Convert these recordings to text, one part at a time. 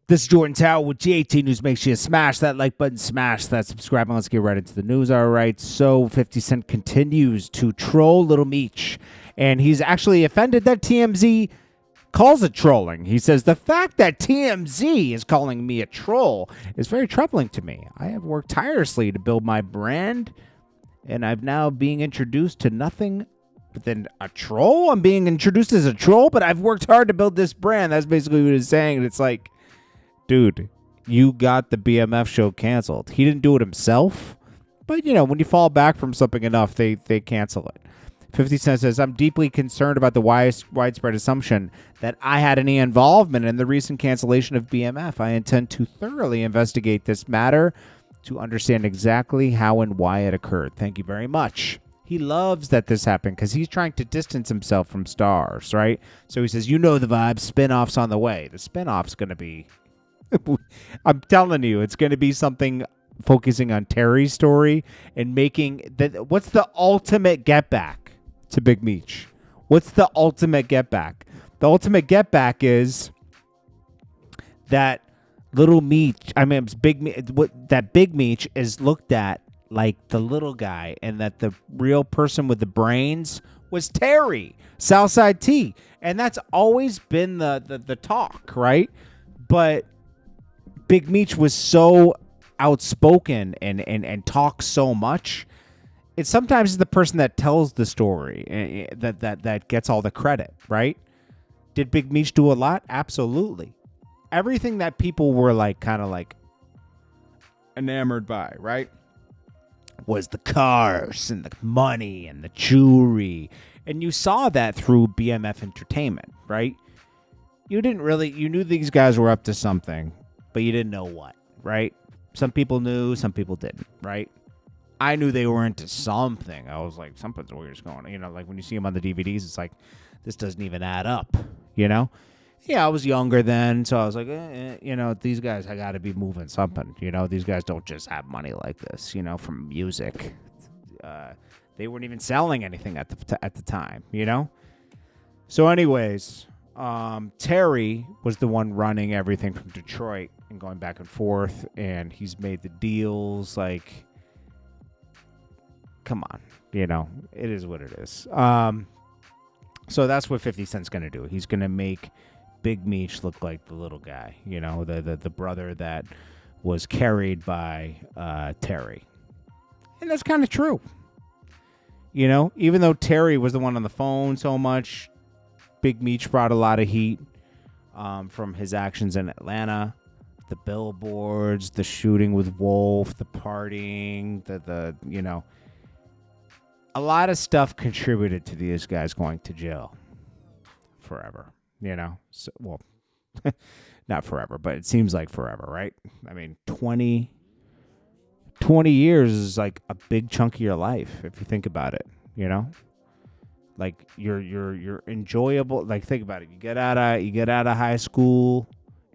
This is Jordan Tower with GAT News. Make sure you smash that like button, smash that subscribe, and let's get right into the news. All right, so 50 Cent continues to troll Lil Meech, and he's actually offended that TMZ calls it trolling. He says, the fact that TMZ is calling me a troll is very troubling to me. I have worked tirelessly to build my brand, and I'm now being introduced to nothing but then a troll? I'm being introduced as a troll, but I've worked hard to build this brand. That's basically what he's saying, and it's like, dude, you got the BMF show canceled. He didn't do it himself, but, you know, when you fall back from something enough, they cancel it. 50 Cent says, I'm deeply concerned about the widespread assumption that I had any involvement in the recent cancellation of BMF. I intend to thoroughly investigate this matter to understand exactly how and why it occurred. Thank you very much. He loves that this happened because he's trying to distance himself from STARZ, right? So he says, you know the vibe, spinoff's on the way. The spinoff's going to be... I'm telling you, it's going to be something focusing on Terry's story and making that. What's the ultimate get back to Big Meech? What's the ultimate get back? The ultimate get back is that little Meech. I mean, it's that Big Meech is looked at like the little guy, and that the real person with the brains was Terry, Southside T, and that's always been the talk, right? But Big Meech was so outspoken and talks so much. It's sometimes the person that tells the story that gets all the credit, right? Did Big Meech do a lot? Absolutely. Everything that people were like kind of like enamored by, right, was the cars and the money and the jewelry. And you saw that through BMF Entertainment, right? You knew these guys were up to something, but you didn't know what, right? Some people knew, some people didn't, right? I knew they were into something. I was like, something's weird going on. You know, like when you see them on the DVDs, it's like, this doesn't even add up, you know? Yeah, I was younger then, so I was like, you know, these guys, I got to be moving something. You know, these guys don't just have money like this, you know, from music. They weren't even selling anything at the time, you know? So anyways... Terry was the one running everything from Detroit and going back and forth, and he's made the deals. Like, come on, you know, it is what it is. So that's what 50 Cent's gonna do. He's gonna make Big Meech look like the little guy, you know, the brother that was carried by Terry, and that's kind of true. You know, even though Terry was the one on the phone so much, Big Meech brought a lot of heat from his actions in Atlanta, the billboards, the shooting with Wolf, the partying, the you know, a lot of stuff contributed to these guys going to jail forever. You know, so, well, not forever, but it seems like forever, right? I mean, 20 years is like a big chunk of your life if you think about it. You know. Like you're enjoyable. Like think about it. You get out of high school,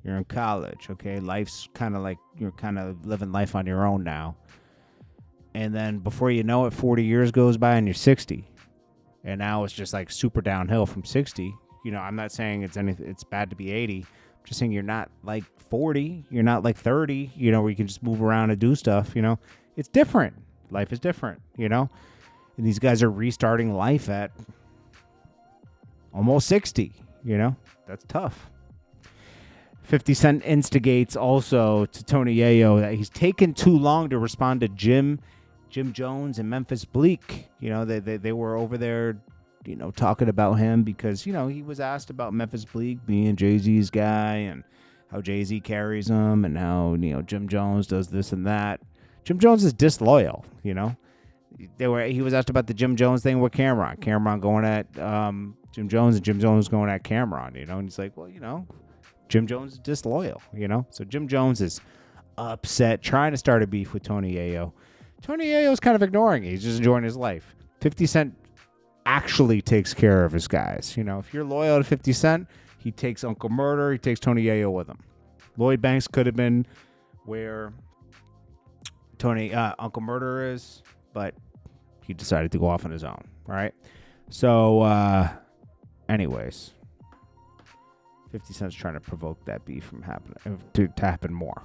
you're in college. Okay, life's kind of like you're kind of living life on your own now. And then before you know it, 40 years goes by and you're 60, and now it's just like super downhill from 60. You know, I'm not saying it's bad to be 80. I'm just saying you're not like 40. You're not like 30. You know, where you can just move around and do stuff. You know, it's different. Life is different. You know. And these guys are restarting life at almost 60, you know? That's tough. 50 Cent instigates also to Tony Yayo that he's taken too long to respond to Jim Jones and Memphis Bleak. You know, they were over there, you know, talking about him because, you know, he was asked about Memphis Bleak being Jay-Z's guy and how Jay-Z carries him and how, you know, Jim Jones does this and that. Jim Jones is disloyal, you know? He was asked about the Jim Jones thing with Cameron. Cameron going at Jim Jones and Jim Jones going at Cameron, you know? And he's like, well, you know, Jim Jones is disloyal, you know? So Jim Jones is upset, trying to start a beef with Tony Yayo. Tony Yayo's kind of ignoring it. He's just enjoying his life. 50 Cent actually takes care of his guys. You know, if you're loyal to 50 Cent, he takes Uncle Murder, he takes Tony Yayo with him. Lloyd Banks could have been where Uncle Murder is, but he decided to go off on his own, right? So, anyways, 50 Cent's trying to provoke that beef from happening to happen more.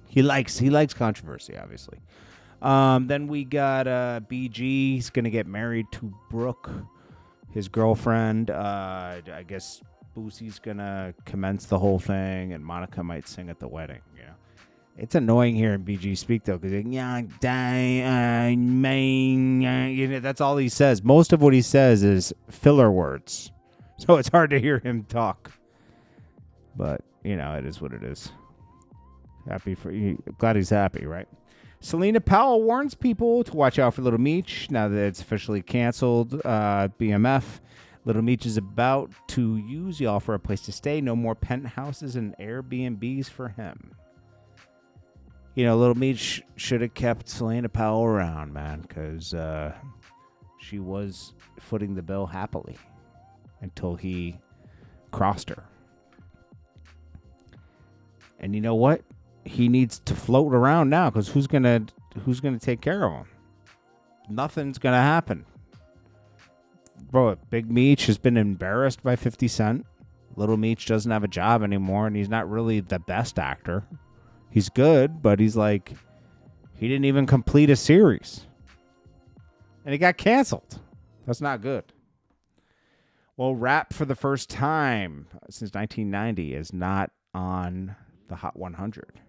He likes controversy, obviously. Then we got BG. He's gonna get married to Brooke, his girlfriend. I guess Boosie's gonna commence the whole thing, and Monica might sing at the wedding. You know, it's annoying hearing BG speak though, because that's all he says. Most of what he says is filler words, so it's hard to hear him talk. But you know, it is what it is. Happy for you. Glad he's happy, right? Celina Powell warns people to watch out for Lil Meech now that it's officially canceled. BMF. Lil Meech is about to use y'all for a place to stay. No more penthouses and Airbnbs for him. You know, Lil Meech should have kept Celina Powell around, man, because she was footing the bill happily until he crossed her. And you know what? He needs to float around now, because who's gonna take care of him? Nothing's gonna happen, bro. Big Meech has been embarrassed by 50 Cent. Little Meech doesn't have a job anymore, and he's not really the best actor. He's good, but he's like, he didn't even complete a series, and he got canceled. That's not good. Well, rap for the first time since 1990 is not on the Hot 100.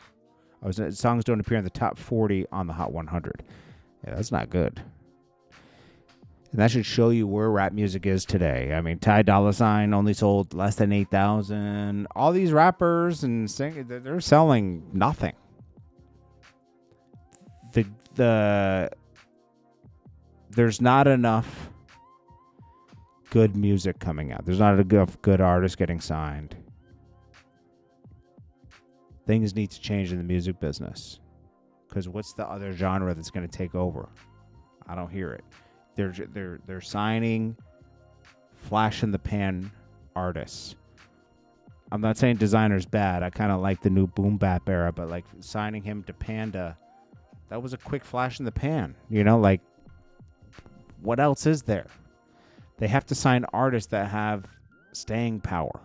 Songs don't appear in the top 40 on the Hot 100. Yeah, that's not good. And that should show you where rap music is today. I mean, Ty Dolla $ign only sold less than 8,000. All these rappers and singers, they're selling nothing. There's not enough good music coming out. There's not enough good artists getting signed. Things need to change in the music business, because what's the other genre that's going to take over? I don't hear it. They're signing flash in the pan artists. I'm not saying Designer's bad. I kind of like the new boom bap era, but like signing him to Panda, that was a quick flash in the pan. You know, like what else is there? They have to sign artists that have staying power.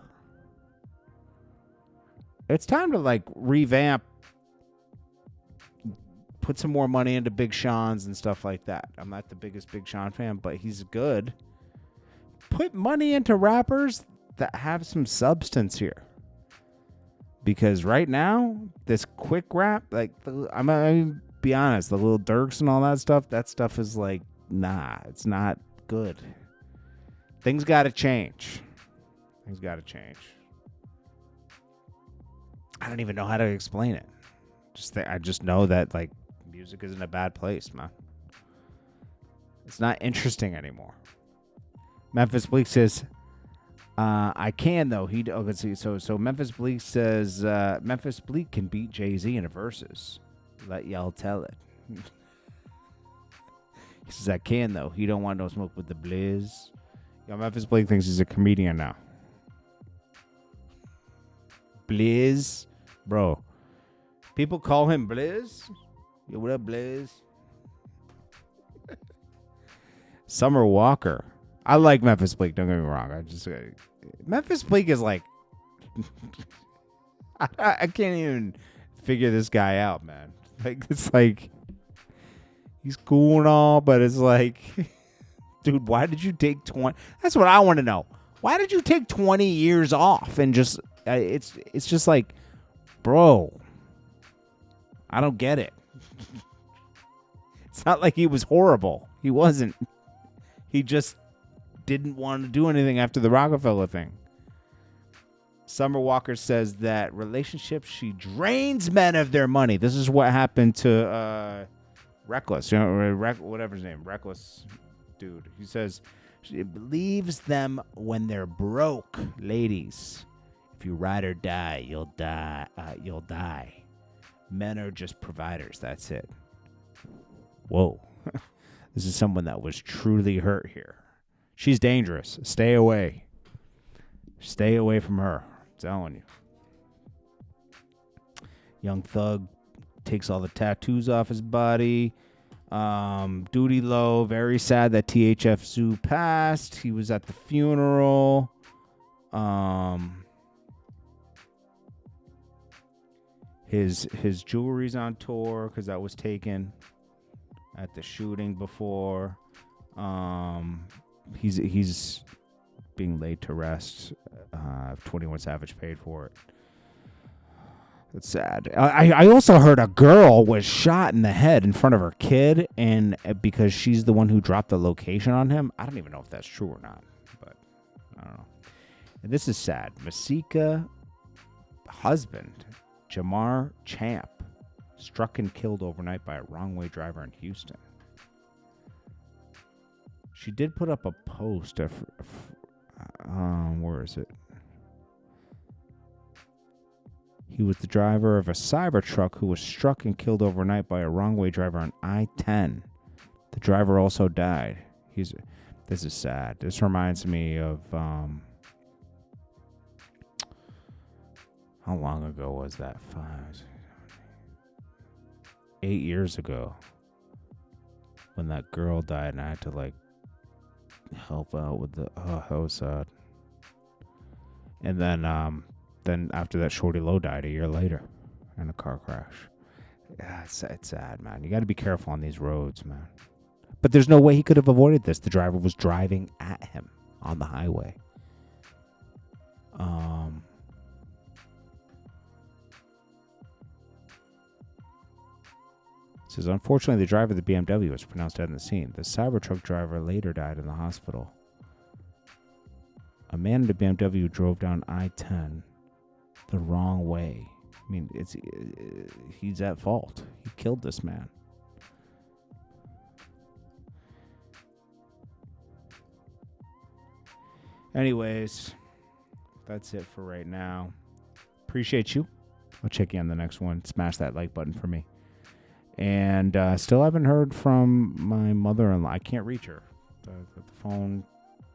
It's time to like revamp, put some more money into Big Sean's and stuff like that. I'm not the biggest Big Sean fan, but he's good. Put money into rappers that have some substance here. Because right now, this quick rap, like, I'm gonna be honest, the Lil Durks and all that stuff is like, nah, it's not good. Things gotta change. Things gotta change. I don't even know how to explain it. I just know that like music is in a bad place, man. It's not interesting anymore. Memphis Bleak says, "I can though." Let's see. So Memphis Bleak says Memphis Bleak can beat Jay-Z in a versus. Let y'all tell it. He says, "I can though. He don't want no smoke with the Blizz." Yo, Memphis Bleak thinks he's a comedian now. Blizz, bro. People call him Blizz. Yo, what up, Blizz? Summer Walker. I like Memphis Bleak. Don't get me wrong. Memphis Bleak is like, I can't even figure this guy out, man. Like it's like he's cool and all, but it's like, dude, why did you take 20? That's what I want to know. Why did you take 20 years off and just? It's just like, bro, I don't get it. It's not like he was horrible. He wasn't. He just didn't want to do anything after the Rockefeller thing. Summer Walker says that relationships, she drains men of their money. This is what happened to Reckless, you know, whatever his name, Reckless dude. He says she leaves them when they're broke. Ladies, if you ride or die, you'll die. You'll die. Men are just providers. That's it. Whoa. This is someone that was truly hurt here. She's dangerous. Stay away. Stay away from her. I'm telling you. Young Thug takes all the tattoos off his body. Duty Low, very sad that THF Zoo passed. He was at the funeral. His jewelry's on tour because that was taken at the shooting before. He's being laid to rest. 21 Savage paid for it. It's sad. I also heard a girl was shot in the head in front of her kid, and because she's the one who dropped the location on him. I don't even know if that's true or not, but I don't know. And this is sad. Masika husband, Jamar Champ, struck and killed overnight by a wrong-way driver in Houston. She did put up a post. Where is it? He was the driver of a Cybertruck who was struck and killed overnight by a wrong-way driver on I-10. The driver also died. This is sad. This reminds me of how long ago was that? 8 years ago, when that girl died, and I had to help out with the. Oh, that was sad. And then after that, Shorty Low died a year later in a car crash. Yeah, it's sad, man. You got to be careful on these roads, man. But there's no way he could have avoided this. The driver was driving at him on the highway. It says, unfortunately, the driver of the BMW was pronounced dead in the scene. The Cybertruck driver later died in the hospital. A man in a BMW drove down I-10 the wrong way. I mean, he's at fault. He killed this man. Anyways, that's it for right now. Appreciate you. I'll check you on the next one. Smash that like button for me. And still haven't heard from my mother-in-law. I can't reach her. The phone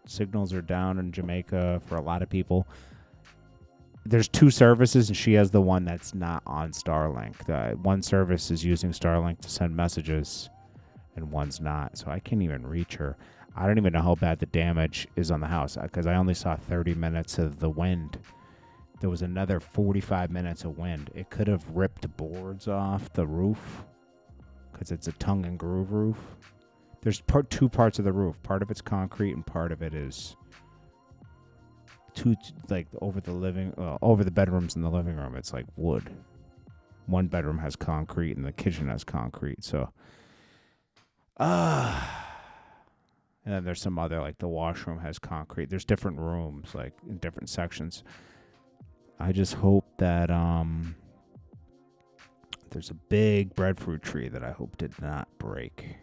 signals are down in Jamaica for a lot of people. There's 2 services, and she has the one that's not on Starlink. One service is using Starlink to send messages, and one's not. So I can't even reach her. I don't even know how bad the damage is on the house because I only saw 30 minutes of the wind. There was another 45 minutes of wind. It could have ripped boards off the roof because it's a tongue and groove roof. There's 2 parts of the roof. Part of it's concrete and part of it is over the bedrooms in the living room. It's like wood. One bedroom has concrete and the kitchen has concrete. So, and then there's some other, like the washroom has concrete. There's different rooms, like in different sections. I just hope that there's a big breadfruit tree that I hope did not break.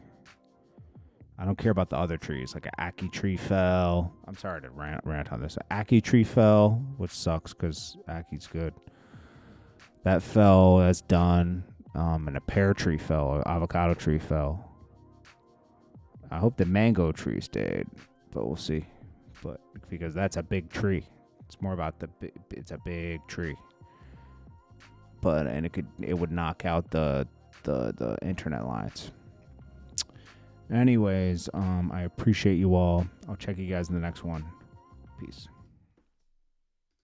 I don't care about the other trees. Like an ackee tree fell. I'm sorry to rant on this. An ackee tree fell, which sucks because ackee's good. That fell. That's done. And a pear tree fell. An avocado tree fell. I hope the mango tree stayed, but we'll see. But because that's a big tree. It's more about it's a big tree. But it would knock out the internet lines. Anyways, I appreciate you all. I'll check you guys in the next one. Peace.